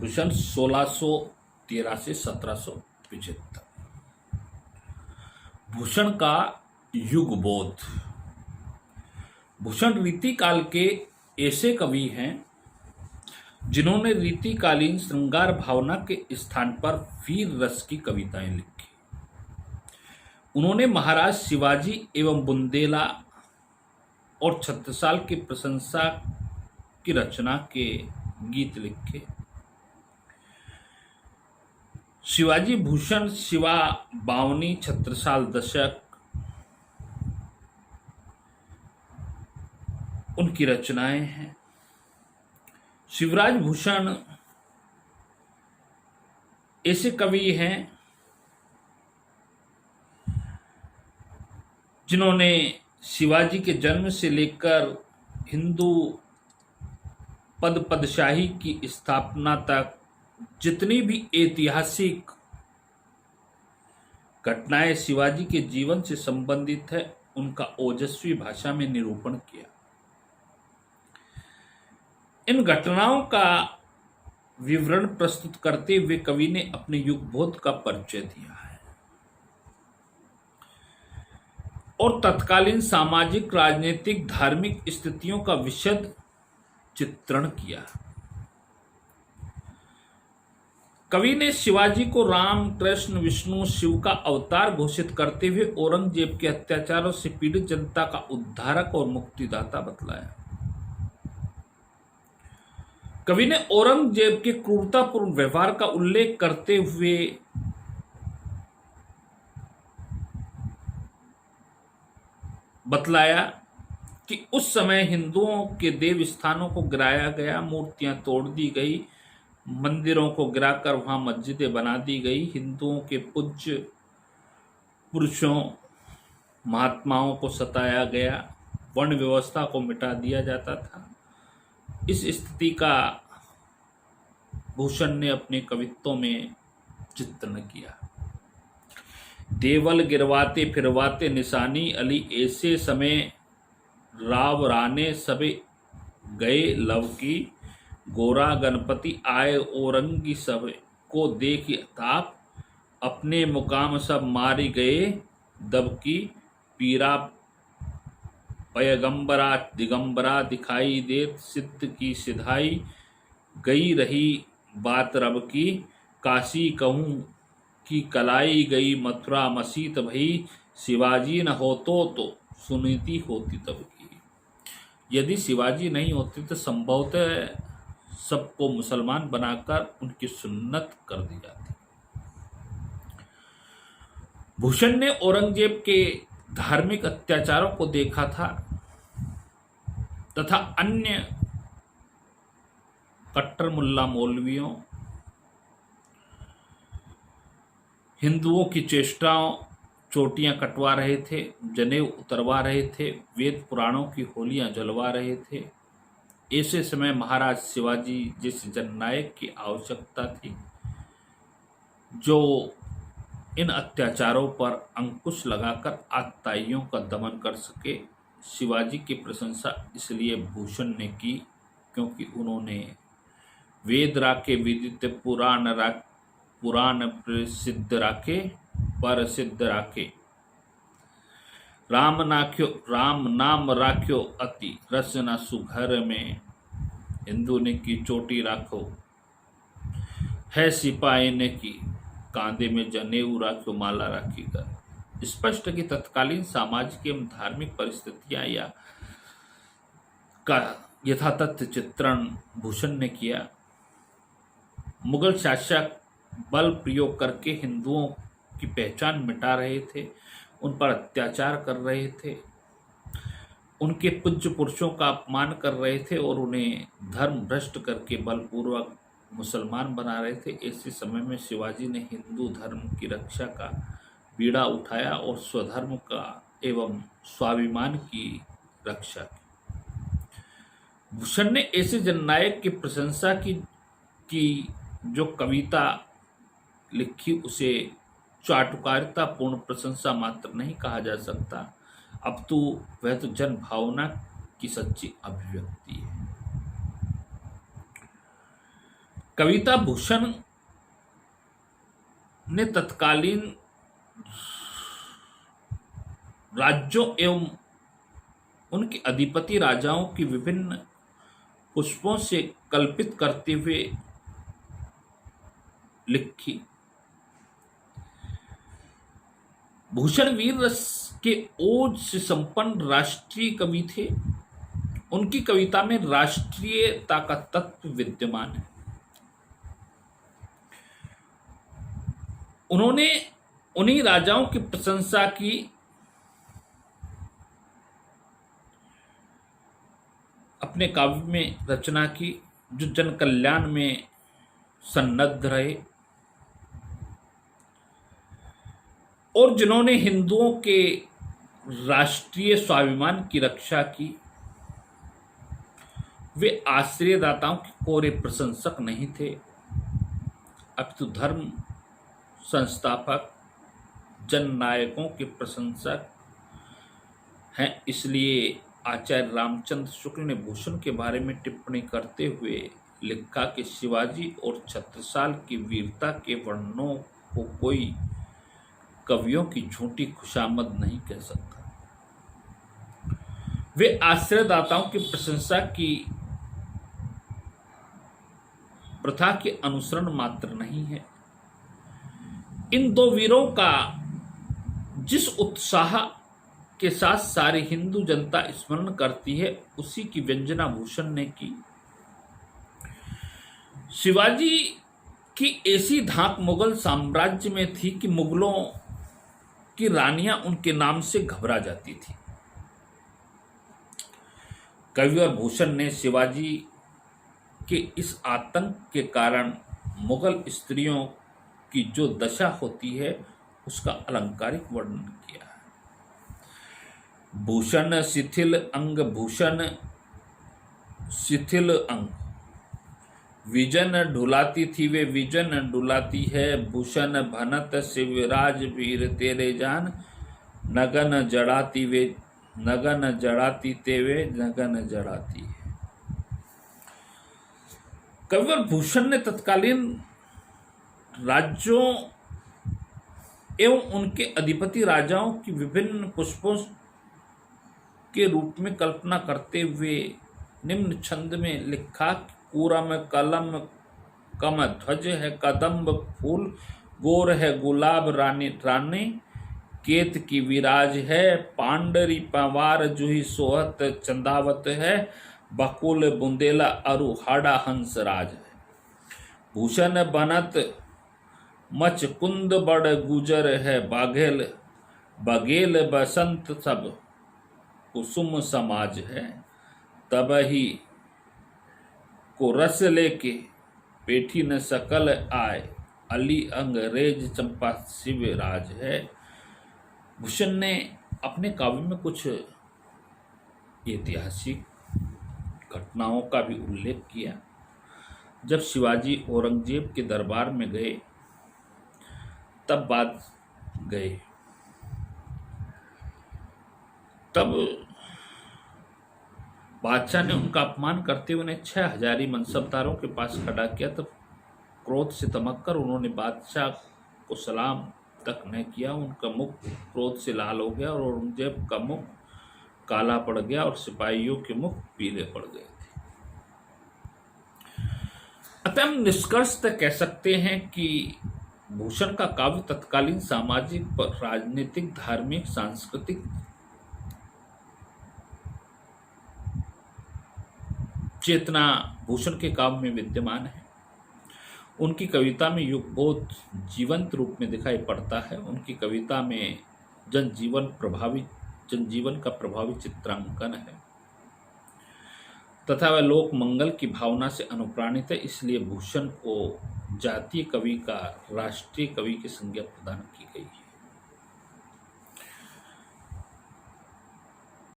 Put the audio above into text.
भूषण 1613 से 1775। भूषण का युगबोध। भूषण रीतिकाल के ऐसे कवि हैं जिन्होंने रीतिकालीन श्रृंगार भावना के स्थान पर वीर रस की कविताएं लिखी। उन्होंने महाराज शिवाजी एवं बुंदेला और छत्रसाल की प्रशंसा की रचना के गीत लिखे। शिवाजी भूषण, शिवा बावनी, छत्रसाल दशक उनकी रचनाएं हैं। शिवराज भूषण ऐसे कवि हैं जिन्होंने शिवाजी के जन्म से लेकर हिंदू पदशाही की स्थापना तक जितनी भी ऐतिहासिक घटनाएं शिवाजी के जीवन से संबंधित है उनका ओजस्वी भाषा में निरूपण किया। इन घटनाओं का विवरण प्रस्तुत करते हुए कवि ने अपने युगबोध का परिचय दिया है और तत्कालीन सामाजिक, राजनीतिक, धार्मिक स्थितियों का विशद चित्रण किया। कवि ने शिवाजी को राम, कृष्ण, विष्णु, शिव का अवतार घोषित करते हुए औरंगजेब के अत्याचारों से पीड़ित जनता का उद्धारक और मुक्तिदाता बतलाया। कवि ने औरंगजेब के क्रूरतापूर्ण व्यवहार का उल्लेख करते हुए बतलाया कि उस समय हिंदुओं के देव स्थानों को गिराया गया, मूर्तियां तोड़ दी गई, मंदिरों को गिराकर वहां मस्जिदें बना दी गई, हिंदुओं के पूज्य पुरुषों, महात्माओं को सताया गया, वर्ण व्यवस्था को मिटा दिया जाता था। इस स्थिति का भूषण ने अपने कवित्वों में चित्रण किया। देवल गिरवाते फिरवाते निशानी अली, ऐसे समय राव राने सबे गए लव की, गोरा गणपति आए औरंगी सब को देखी ताप, अपने मुकाम सब मारी गए दब की, पीरा पैगंबरा दिगंबरा दिखाई दे सिद्ध की सिधाई, गई रही बात रब की, काशी कहूँ की कलाई गई मथुरा मसीत भई, शिवाजी न होतो तो सुनीति होती तब की। यदि शिवाजी नहीं होते तो संभवतः सबको मुसलमान बनाकर उनकी सुन्नत कर दी जाती। भूषण ने औरंगजेब के धार्मिक अत्याचारों को देखा था तथा अन्य कट्टर मुल्ला मौलवियों, हिंदुओं की चेष्टाओं, चोटियां कटवा रहे थे, जनेऊ उतरवा रहे थे, वेद पुराणों की होलियां जलवा रहे थे। ऐसे समय महाराज शिवाजी जिस जननायक की आवश्यकता थी जो इन अत्याचारों पर अंकुश लगाकर आतताइयों का दमन कर सके, शिवाजी की प्रशंसा इसलिए भूषण ने की क्योंकि उन्होंने वेद राखे विदित पुराण प्रसिद्ध राखे पर सिद्ध राखे, राम नाम राख्यो अति रस न सुघर में, हिंदू ने की चोटी राखो है सिपाही ने की, कांधे में जनेऊ राख्यो माला राखी कर। स्पष्ट की तत्कालीन सामाजिक एवं धार्मिक परिस्थितियां या का यथातथ चित्रण भूषण ने किया। मुगल शासक बल प्रयोग करके हिंदुओं की पहचान मिटा रहे थे, उन पर अत्याचार कर रहे थे, उनके पूज्य पुरुषों का अपमान कर रहे थे और उन्हें धर्म भ्रष्ट करके बलपूर्वक मुसलमान बना रहे थे। ऐसे समय में शिवाजी ने हिंदू धर्म की रक्षा का बीड़ा उठाया और स्वधर्म का एवं स्वाभिमान की रक्षा की। भूषण ने ऐसे जननायक की प्रशंसा की जो कविता लिखी उसे चाटुकारिता पूर्ण प्रशंसा मात्र नहीं कहा जा सकता, अब तो वह तो जन भावना की सच्ची अभिव्यक्ति है। कविता भूषण ने तत्कालीन राज्यों एवं उनके अधिपति राजाओं की विभिन्न पुष्पों से कल्पित करते हुए लिखी। भूषण वीर रस के ओज से संपन्न राष्ट्रीय कवि थे। उनकी कविता में राष्ट्रीयता का तत्व विद्यमान है। उन्होंने उन्हीं राजाओं की प्रशंसा की अपने काव्य में रचना की जो जन कल्याण में सन्नद्ध रहे और जिन्होंने हिंदुओं के राष्ट्रीय स्वाभिमान की रक्षा की। वे आश्रयदाताओं के कोरे प्रशंसक नहीं थे, अपितु धर्म संस्थापक जननायकों के प्रशंसक हैं। इसलिए आचार्य रामचंद्र शुक्ल ने भूषण के बारे में टिप्पणी करते हुए लिखा कि शिवाजी और छत्रसाल की वीरता के वर्णनों को कोई कवियों की झूठी खुशामद नहीं कह सकता। वे आश्रयदाताओं की प्रशंसा की प्रथा के अनुसरण मात्र नहीं है। इन दो वीरों का जिस उत्साह के साथ सारी हिंदू जनता स्मरण करती है, उसी की व्यंजना भूषण ने की। शिवाजी की ऐसी धाक मुगल साम्राज्य में थी कि मुगलों की रानियां उनके नाम से घबरा जाती थी। कवि और भूषण ने शिवाजी के इस आतंक के कारण मुगल स्त्रियों की जो दशा होती है उसका अलंकारिक वर्णन किया है। भूषण शिथिल अंग, भूषण शिथिल अंग, विजन ढुलाती थी वे विजन ढुलाती है। भूषण भनत शिवराज वीर तेरे जान, नगन जड़ाती वे नगन जड़ाती तेवे नगन जड़ाती है। कवि भूषण ने तत्कालीन राज्यों एवं उनके अधिपति राजाओं की विभिन्न पुष्पों के रूप में कल्पना करते हुए निम्न छंद में लिखा। कूरम कलम कम ध्वज है कदम्ब फूल, गोर है गुलाब रानी रानी, केत की विराज है, पांडरी पवार जूही सोहत चंदावत है, बकुल बुंदेला अरु हाड़ा हंस राज है। भूषण बनत मच कुंद बड़ गुजर है, बाघेल बगेल बसंत सब कुसुम समाज है। तब ही को रस लेके पेठी न सकल आए, अली अंग्रेज चंपा शिव राज है। भूषण ने अपने काव्य में कुछ ऐतिहासिक घटनाओं का भी उल्लेख किया। जब शिवाजी औरंगजेब के दरबार में गए तब बादशाह ने उनका अपमान करते हुए उन्हें 6000 मनसबदारों के पास खड़ा किया। तब क्रोध से तमक्कर उन्होंने बादशाह को सलाम तक न किया। उनका मुख क्रोध से लाल हो गया और औरंगजेब का मुख काला पड़ गया और सिपाहियों के मुख पीले पड़ गए थे। अतः हम निष्कर्षतः कह सकते हैं कि भूषण का काव्य तत्कालीन सामाजिक, राजनीतिक, धार्मिक, सांस्कृतिक चेतना भूषण के काव्य में विद्यमान है। उनकी कविता में युगबोध जीवंत रूप में दिखाई पड़ता है। उनकी कविता में जनजीवन का प्रभावी चित्रांकन है तथा वह लोक मंगल की भावना से अनुप्राणित है। इसलिए भूषण को जातीय कवि का राष्ट्रीय कवि की संज्ञा प्रदान की गई है।